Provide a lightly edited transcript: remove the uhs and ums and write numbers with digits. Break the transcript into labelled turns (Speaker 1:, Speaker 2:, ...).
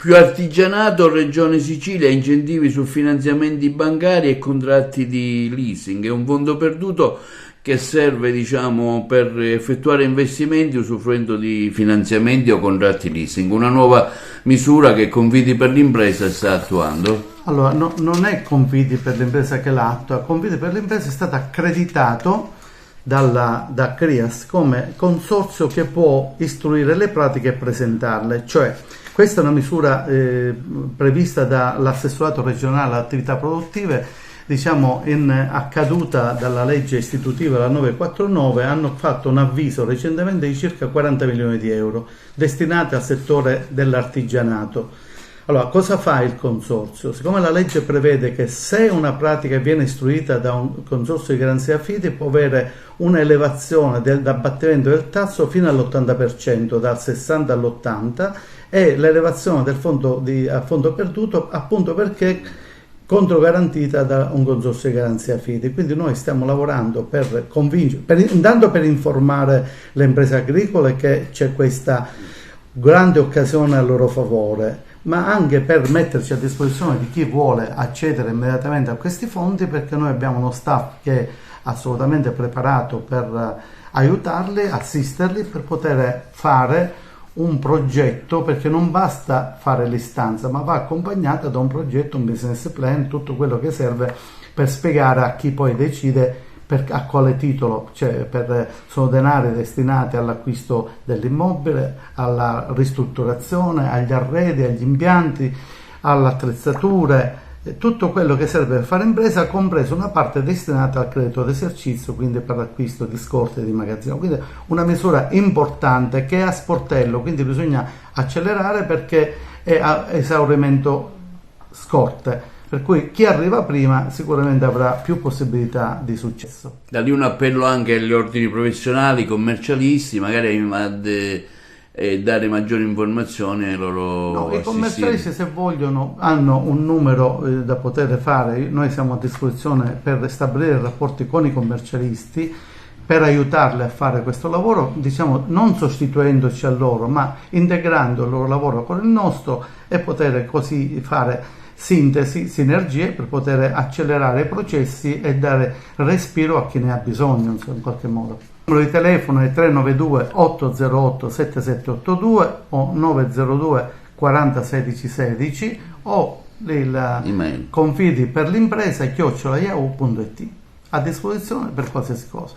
Speaker 1: Più artigianato, Regione Sicilia, incentivi su finanziamenti bancari e contratti di leasing. È un fondo perduto che serve, diciamo, per effettuare investimenti usufruendo di finanziamenti o contratti leasing. Una nuova misura che Confidi per l'impresa sta attuando.
Speaker 2: Allora, non è Confidi per l'impresa che l'ha attua. Confidi per l'impresa è stato accreditato da CRIAS come consorzio che può istruire le pratiche e presentarle, cioè questa è una misura prevista dall'assessorato regionale alle attività produttive, diciamo accaduta dalla legge istitutiva la 949. Hanno fatto un avviso recentemente di circa 40 milioni di euro destinati al settore dell'artigianato. Allora, cosa fa il consorzio? Siccome la legge prevede che se una pratica viene istruita da un consorzio di garanzia fidi può avere un'elevazione dell'abbattimento del tasso fino all'80%, dal 60 all'80%, e l'elevazione del fondo a fondo perduto appunto perché controgarantita da un consorzio di garanzia fidi. Quindi noi stiamo lavorando per convincere, intanto per informare le imprese agricole che c'è questa grande occasione a loro favore, ma anche per metterci a disposizione di chi vuole accedere immediatamente a questi fondi, perché noi abbiamo uno staff che è assolutamente preparato per aiutarli, assisterli, per poter fare un progetto, perché non basta fare l'istanza, ma va accompagnata da un progetto, un business plan, tutto quello che serve per spiegare a chi poi decide a quale titolo, cioè sono denari destinati all'acquisto dell'immobile, alla ristrutturazione, agli arredi, agli impianti, alle attrezzature, tutto quello che serve per fare impresa, compreso una parte destinata al credito d'esercizio, quindi per l'acquisto di scorte e di magazzino. Quindi una misura importante che è a sportello, quindi bisogna accelerare perché è a esaurimento scorte. Per cui chi arriva prima sicuramente avrà più possibilità di successo.
Speaker 1: Da lì un appello anche agli ordini professionali, commercialisti, magari dare maggiori informazioni ai loro
Speaker 2: No,
Speaker 1: assistiti.
Speaker 2: i commercialisti, se vogliono, hanno un numero da poter fare. Noi siamo a disposizione per stabilire rapporti con i commercialisti, per aiutarli a fare questo lavoro, diciamo non sostituendoci a loro, ma integrando il loro lavoro con il nostro, e poter così fare sintesi, sinergie per poter accelerare i processi e dare respiro a chi ne ha bisogno, insomma, in qualche modo. Il numero di telefono è 392 808 7782 o 902 40 16 16 o il confidi per l'impresa @yahoo.it, a disposizione per qualsiasi cosa.